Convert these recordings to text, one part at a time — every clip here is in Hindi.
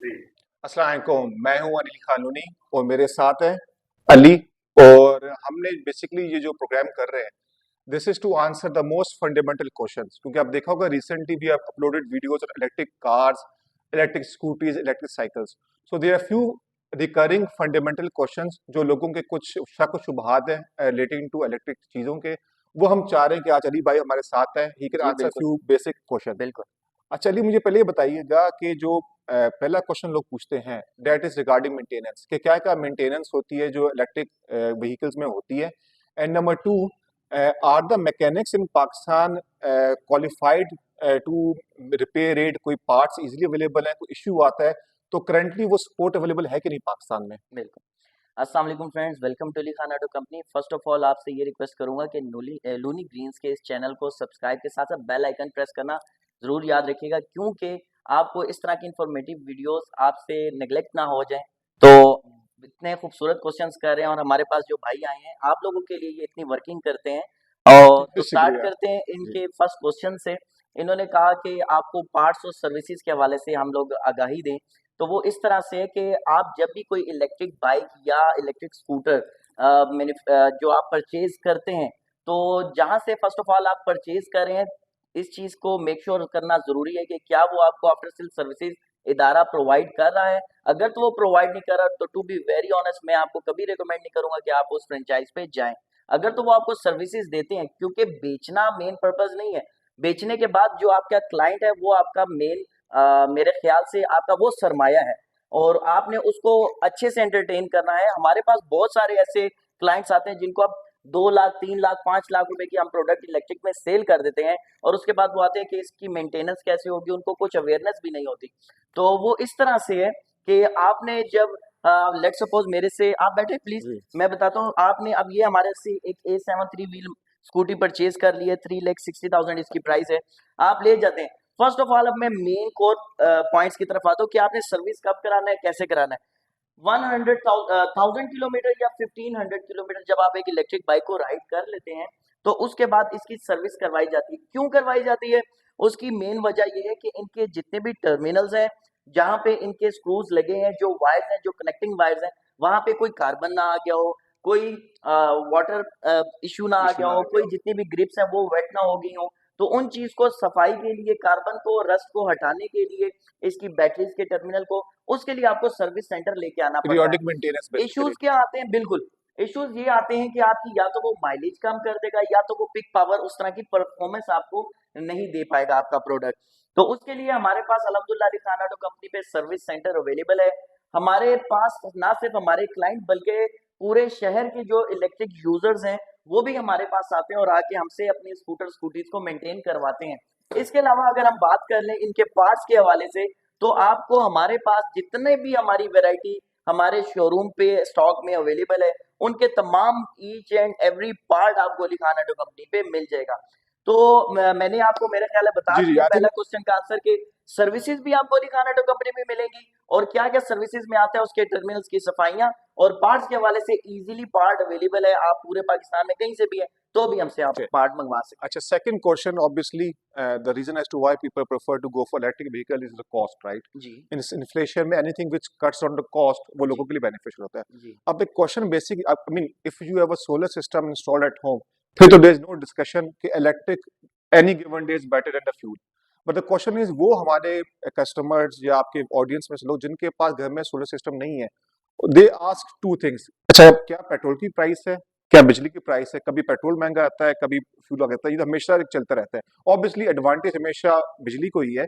जी। अस्सलाम वालेकुम, मैं हूं अनिल खानूनी और मेरे साथ है अली। और हमने बेसिकली ये जो प्रोग्राम कर रहे हैं, this is to answer the most fundamental questions, क्योंकि आप देखा होगा recently we have uploaded videos on electric cars, electric scooties, electric cycles. So there are few recurring fundamental questions जो लोगों के कुछ शक शुबहात हैं रिलेटिंग टू इलेक्ट्रिक चीजों के, वो हम चाह रहे हैं कि आज अली भाई हमारे साथ है, ही कैन जी आंसर बिल्कुल, फ्यू बेसिक क्वेश्चन। बिल्कुल। अच्छा चलिए, मुझे पहले ये बताइएगा कि जो पहला क्वेश्चन लोग पूछते हैं दैट इज रिगार्डिंग मेंटेनेंस, कि क्या क्या मेंटेनेंस होती है जो इलेक्ट्रिक व्हीकल्स में होती है। And number two, are the mechanics in Pakistan qualified to repair it, कोई पार्ट्स इजीली अवेलेबल है, कोई इश्यू आता है तो करंटली वो सपोर्ट अवेलेबल है कि नहीं पाकिस्तान में। बिल्कुल। अस्सलाम वालेकुम friends, welcome to Ali Khan auto company. First of all आपसे ये रिक्वेस्ट करूंगा कि लूनी ग्रीन्स के इस चैनल को सब्सक्राइब के साथ साथ बेल आइकन प्रेस करना ज़रूर याद रखिएगा, क्योंकि आपको इस तरह की इंफॉर्मेटिव वीडियोस आपसे नेग्लेक्ट ना हो जाएं। तो इतने खूबसूरत क्वेश्चंस कर रहे हैं और हमारे पास जो भाई आए हैं, आप लोगों के लिए ये इतनी वर्किंग करते हैं। और तो स्टार्ट शुक्रिया करते हैं जी। इनके फर्स्ट क्वेश्चन से। इन्होंने कहा कि आपको पार्ट्स और सर्विसेज के हवाले से हम लोग आगाही दें। तो वो इस तरह से है कि आप जब भी कोई इलेक्ट्रिक बाइक या इलेक्ट्रिक स्कूटर जो आप परचेज करते हैं, तो जहां से फर्स्ट ऑफ ऑल आप परचेज कर रहे हैं, इस चीज को मेक श्योर करना जरूरी है कि क्या वो आपको आफ्टर सेल सर्विसेज इदारा प्रोवाइड कर रहा है। अगर तो वो प्रोवाइड नहीं कर रहा, तो टू बी वेरी ऑनेस्ट मैं आपको कभी रिकमेंड नहीं करूंगा कि आप उस फ्रेंचाइज पे जाएं। अगर तो वो आपको सर्विसेज देते हैं, क्योंकि बेचना मेन पर्पज नहीं है। बेचने के बाद जो आपका क्लाइंट है वो आपका मेन मेरे ख्याल से आपका वो सरमाया है, और आपने उसको अच्छे से एंटरटेन करना है। हमारे पास बहुत सारे ऐसे क्लाइंट्स आते हैं जिनको आप 2 लाख 3 लाख 5 लाख रुपए की हम प्रोडक्ट इलेक्ट्रिक में सेल कर देते हैं, और उसके बाद वो आते हैं कि इसकी मेंटेनेंस कैसे होगी, उनको कुछ अवेयरनेस भी नहीं होती। तो वो इस तरह से है कि आपने जब लेट सपोज मेरे से आप बैठे प्लीज, जी मैं बताता हूँ। आपने अब ये हमारे से एक A7 3 व्हील स्कूटी परचेज कर ली है, 3,60,000 इसकी प्राइस है। आप ले जाते हैं। फर्स्ट ऑफ ऑल अब मैं मेन कोर पॉइंट्स की तरफ आता हूँ कि आपने सर्विस कब कराना है, कैसे कराना है। 100,000 किलोमीटर या 1500 किलोमीटर जब आप एक इलेक्ट्रिक बाइक को राइड कर लेते हैं, तो उसके बाद इसकी सर्विस करवाई जाती है। क्यों करवाई जाती है? उसकी मेन वजह यह है कि इनके जितने भी टर्मिनल्स हैं, जहां पे इनके स्क्रूज लगे हैं, जो वायर्स हैं, जो कनेक्टिंग वायर्स हैं, वहां पे कोई कार्बन ना आ गया हो, कोई वाटर इश्यू ना आ इशू गया ना हो, आ गया कोई हो। जितनी भी ग्रिप्स हैं वो वेट ना हो गई हो। तो उन चीज को सफाई के लिए, कार्बन को, रस्ट को हटाने के लिए, इसकी बैटरीज के टर्मिनल को, उसके लिए आपको सर्विस सेंटर लेके आना पड़ता पीरियोडिक है। Maintenance issues basically. क्या आते हैं? बिल्कुल, इश्यूज ये आते हैं कि आपकी या तो वो माइलेज कम कर देगा, या तो वो पिक पावर, उस तरह की परफॉर्मेंस आपको नहीं दे पाएगा आपका प्रोडक्ट। तो उसके लिए हमारे पास अल्हम्दुलिल्लाह अली खान ऑटो कंपनी पे सर्विस सेंटर अवेलेबल है। हमारे पास ना सिर्फ हमारे क्लाइंट, बल्कि पूरे शहर के जो इलेक्ट्रिक यूजर्स हैं, वो भी हमारे पास आते हैं और आके हमसे अपनी स्कूटर स्कूटीज को मेंटेन करवाते हैं। इसके अलावा अगर हम बात कर लें इनके पार्ट्स के हवाले से, तो आपको हमारे पास जितने भी हमारी वैरायटी हमारे शोरूम पे स्टॉक में अवेलेबल है, उनके तमाम ईच एंड एवरी पार्ट आपको अली खान ऑटो कंपनी पे मिल जाएगा। तो मैंने आपको मेरे ख्याल है बता जी जी, दिया आई पहला थिंक क्वेश्चन का आंसर कि सर्विसेज भी आपको अली खान ऑटो कंपनी में मिलेंगी, और क्या क्या सर्विसेज में आता है उसके टर्मिनल्स की सफाइयां, और पार्ट्स के हवाले से इजीली पार्ट अवेलेबल है। आप पूरे पाकिस्तान में कहीं से भी है तो भी हमसे आप पार्ट मंगवा सकते अच्छा, second question, obviously, the reason as to why people prefer to go for electric vehicle is the cost, right? हैं। जी In this inflation में anything which cuts on the cost वो जी लोगों के लिए beneficial होता है। जी अब एक question basic, I mean, if you have a solar system installed at home, फिर तो there is no discussion कि electric any given day is better than the fuel. But the question is, वो हमारे customers या आपके audience में से लोग जिनके पास घर में solar system नहीं है, they ask two things। अच्छा, क्या पेट्रोल की प्राइस है, क्या बिजली की प्राइस है, कभी पेट्रोल महंगा आता है, कभी फ्यूल आता है, ये तो हमेशा एक चलता रहता है। ऑब्वियसली एडवांटेज हमेशा बिजली को ही है,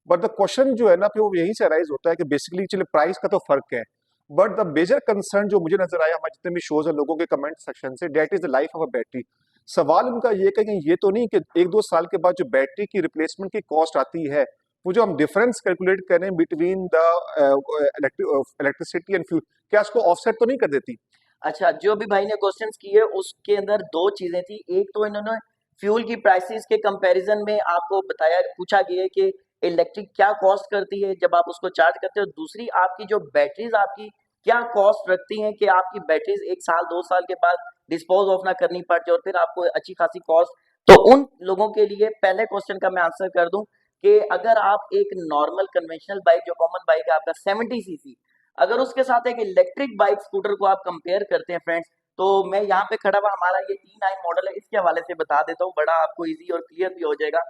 बट द क्वेश्चन जो है ना, फिर वो यहीं से अराइज होता है कि बेसिकली चलिए प्राइस का तो फर्क है, बट द मेजर कंसर्न जो मुझे नजर आया हमारे जितने भी शोज है लोगों के कमेंट सेक्शन से, that is the life of a battery. सवाल उनका ये है कि ये तो नहीं कि एक दो साल के बाद जो बैटरी की रिप्लेसमेंट की कॉस्ट आती है, वो जो हम डिफरेंस कैलकुलेट करें between the electricity and fuel, क्या उसको ऑफसेट तो नहीं कर देती। अच्छा, जो भी भाई ने क्वेश्चंस किए उसके अंदर दो चीजें थी। एक तो इन्होंने फ्यूल की प्राइसेस के कंपैरिजन में आपको बताया, पूछा गया है कि इलेक्ट्रिक क्या कॉस्ट करती है जब आप उसको चार्ज करते हो। दूसरी, आपकी जो बैटरीज आपकी क्या कॉस्ट रखती हैं कि आपकी बैटरीज 1 साल 2 साल के बाद डिस्पोज ऑफ ना करनी पड़ती है और फिर आपको अच्छी खासी कॉस्ट। तो उन लोगों के लिए पहले क्वेश्चन का मैं आंसर कर दूं, कि अगर आप एक नॉर्मल कन्वेंशनल बाइक जो कॉमन बाइक है आपका 70 सीसी, अगर उसके साथ एक इलेक्ट्रिक बाइक स्कूटर को आप कंपेयर करते हैं फ्रेंड्स, तो मैं यहाँ पे खड़ा हुआ हमारा ये E9 मॉडल है, इसके हवाले से बता देता हूँ, बड़ा आपको इजी और क्लियर भी हो जाएगा।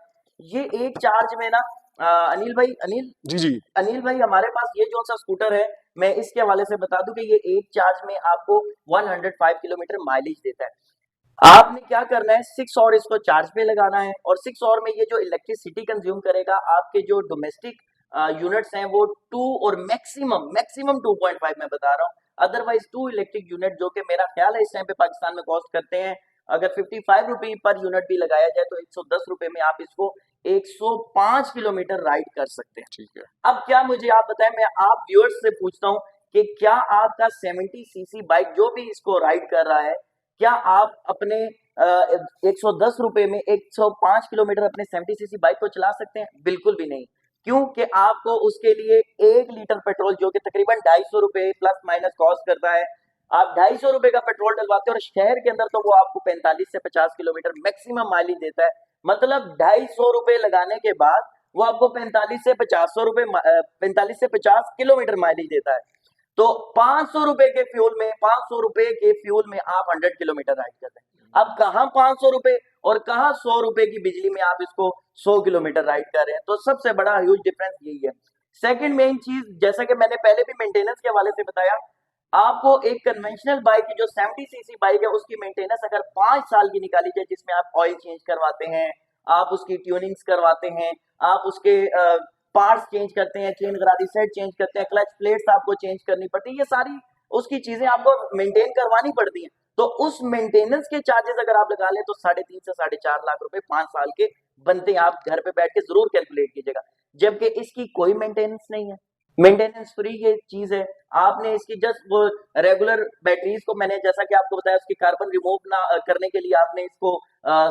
ये एक चार्ज में ना अनिल भाई, जी जी अनिल भाई हमारे पास ये जो सा स्कूटर है, मैं इसके हवाले से बता दूं कि ये एक चार्ज में आपको 105 किलोमीटर माइलेज देता है। आपने क्या करना है, 6 और इसको चार्ज पे लगाना है, और 6 और में ये जो इलेक्ट्रिसिटी कंज्यूम करेगा आपके जो डोमेस्टिक यूनिट्स हैं वो 2 और मैक्सिमम मैक्सिमम 2.5 मैं बता रहा हूँ। अदरवाइज 2 इलेक्ट्रिक यूनिट जो कि मेरा ख्याल है इस टाइम पे पाकिस्तान में कॉस्ट करते हैं, अगर 55 रुपए पर यूनिट भी लगाया जाए तो 110 रुपए में आप इसको 105 किलोमीटर राइड कर सकते हैं। ठीक है। अब क्या मुझे आप बताएं, मैं आप व्यूअर्स से पूछता हूं कि क्या आपका 70 सीसी बाइक जो भी इसको राइड कर रहा है, क्या आप अपने 110 रुपए में 105 किलोमीटर अपने 70 सीसी बाइक को चला सकते हैं? बिल्कुल भी नहीं, क्योंकि आपको उसके लिए 1 लीटर पेट्रोल जो कि तकरीबन 250 रुपए प्लस माइनस कॉस्ट करता है, आप 250 रुपए का पेट्रोल डलवाते हैं और शहर के अंदर तो वो आपको 45 से 50 किलोमीटर मैक्सिमम माइलेज देता है। मतलब 250 रुपए लगाने के बाद वो आपको 45 से 50 किलोमीटर माइलेज देता है। तो 500 रुपए के फ्यूल में 500 रुपए के फ्यूल में आप 100 किलोमीटर राइड करते हैं। अब कहाँ 500 रुपए और कहाँ 100 रुपए की बिजली में आप इसको 100 किलोमीटर राइड कर रहे हैं, तो सबसे बड़ा ह्यूज डिफरेंस यही है। सेकंड मेन चीज, जैसा कि मैंने पहले भी मेंटेनेंस के हवाले से बताया, आपको एक कन्वेंशनल बाइक की जो 70 सीसी बाइक है उसकी मेंटेनेंस अगर 5 साल की निकाली जाए, जिसमें आप ऑयल चेंज करवाते हैं, आप उसकी ट्यूनिंग्स करवाते हैं, आप उसके पार्ट्स चेंज करते हैं, चेन गरादी सेट चेंज करते हैं, क्लच प्लेट्स आपको चेंज करनी पड़ती है, ये सारी उसकी चीजें आपको मेंटेन करवानी पड़ती हैं। तो उस मेंटेनेंस के चार्जेस अगर आप लगा लें तो 3.5 से 4.5 लाख रुपए 5 साल के बनते हैं। आप घर पे बैठ के जरूर कैलकुलेट कीजिएगा, जबकि इसकी कोई मेंटेनेंस नहीं है, मेंटेनेंस फ्री ये चीज है। आपने इसकी जस्ट वो रेगुलर बैटरीज को, मैंने जैसा कि आपको बताया, उसकी कार्बन रिमूव ना करने के लिए आपने इसको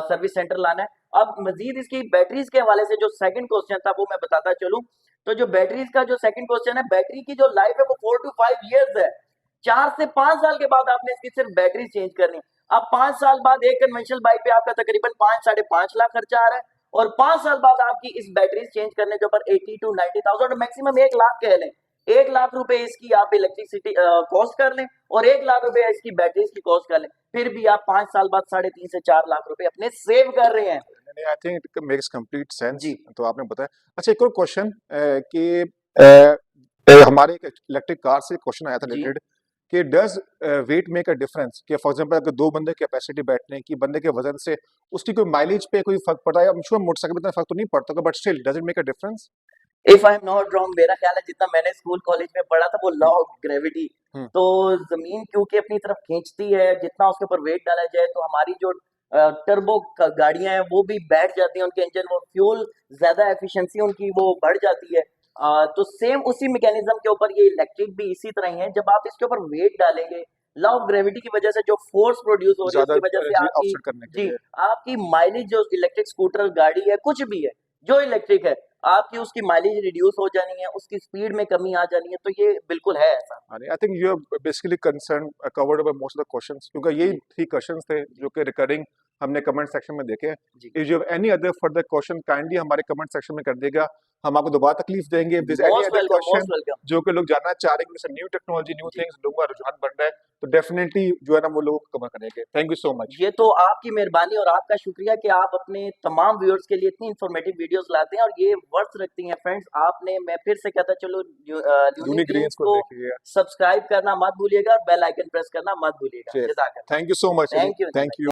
सर्विस सेंटर लाना है। अब मजीद इसकी बैटरीज के हवाले से जो सेकंड क्वेश्चन था वो मैं बताता चलूं, तो जो बैटरीज का जो सेकंड क्वेश्चन है, बैटरी की जो लाइफ है वो 4 to 5 इयर्स है। 4 से 5 साल के बाद आपने इसकी सिर्फ बैटरी चेंज करनी। अब 5 साल बाद एक कन्वेंशनल बाइक पे आपका तकरीबन 5-5.5 लाख खर्चा आ रहा है, और 5 साल बाद आपकी इस बैटरी चेंज करने के ऊपर 80 to 90,000 मैक्सिमम 1 लाख कह लें, 1 लाख रुपए इसकी आप इलेक्ट्रिसिटी कॉस्ट कर लें और 1 लाख रुपए इसकी बैटरीज की कॉस्ट कर लें, फिर भी आप 5 साल बाद 3.5 से 4 लाख रुपए अपने सेव कर रहे हैं। I think it makes complete sense. जी तो आपने बताया। अच्छा, एक और क्वेश्चन कि हमारे एक इलेक्ट्रिक कार से क्वेश्चन आया था जी रिलेटेड कि does weight make a difference, कि फॉर एग्जांपल अगर 2 बंदे कैपेसिटी बैठने की, बंदे के वजन से उसकी कोई माइलेज पे कोई फर्क पड़ता है? आई एम श्योर मोटरसाइकिल में इतना फर्क तो नहीं पड़ता होगा, but still does it make a difference? If I am not wrong, मेरा ख्याल है जितना मैंने स्कूल कॉलेज में पढ़ा था वो लॉ ऑफ ग्रेविटी, हम्म। तो जमीन क्योंकि अपनी तरफ खींचती है, जितना उसके ऊपर वेट डाला जाए तो हमारी जो टर्बो गाड़ियां हैं वो भी बैठ जाती हैं, उनके इंजन, वो फ्यूल ज्यादा एफिशिएंसी उनकी वो बढ़ जाती है। तो सेम उसी मैकेनिज्म के ऊपर ये इलेक्ट्रिक भी इसी तरह ही है। जब आप इसके ऊपर वेट डालेंगे, लॉ ऑफ ग्रेविटी की वजह से जो फोर्स प्रोड्यूस हो रही है ज्यादा उसकी वजह से एनर्जी आपकी, ऑफसेट करने के जी, लिए। आपकी माइलेज, जो इलेक्ट्रिक स्कूटर गाड़ी है कुछ भी है जो इलेक्ट्रिक है, आपकी उसकी माइलेज रिड्यूस हो जानी है, उसकी स्पीड में कमी आ जानी है, तो ये बिल्कुल है ऐसा। I think you have basically concern covered about most of the questions, क्योंकि यही जी 3 क्वेश्चंस थे जो कि रिकरिंग हमने कमेंट सेक्शन में देखे हैं। जी if you have any other further question, kindly हमारे कमेंट सेक्शन में कर देगा, हम आपको दोबारा तकलीफ देंगे। If this any most other welcome, question most welcome. जो कि लोग जानना चाह रहे हैं कि जैसे न्यू टेक्नोलॉजी, न्यू जी थिंग्स, लोगों का रुझान बढ़ रहा है, तो डेफिनेटली जो है ना वो लोग कवर करेंगे। Thank you so much. ये तो आपकी मेहरबानी और आपका शुक्रिया कि आप अपने तमाम व्यूअर्स के लिए इतनी इंफॉर्मेटिव वीडियोस लाते हैं और ये वर्थ रखती हैं फ्रेंड्स। आपने, मैं फिर से कहता चलो, यूनिक यूनिक ग्रीन्स ग्रीन्स को को देखिए। सब्सक्राइब करना मत भूलिएगा, बेल आइकन प्रेस करना मत भूलिएगा। चलिए, जज़ाकल्लाह। Thank you so much. Thank you. Thank you.